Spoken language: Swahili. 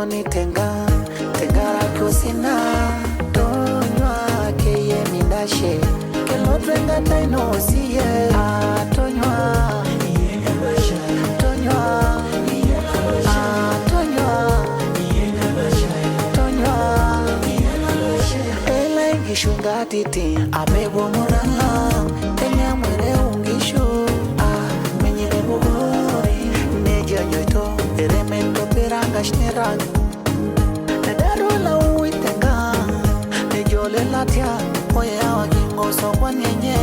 ni tenga kusina tonywa keye mindashe kelo twenga taino siye tonywa Shunga titi abebo morala tenya mwere ungishu menye bugori neja joito eremento peranga shnirag nedaro la uitenga nejole latia oya wakingo so kwanyenye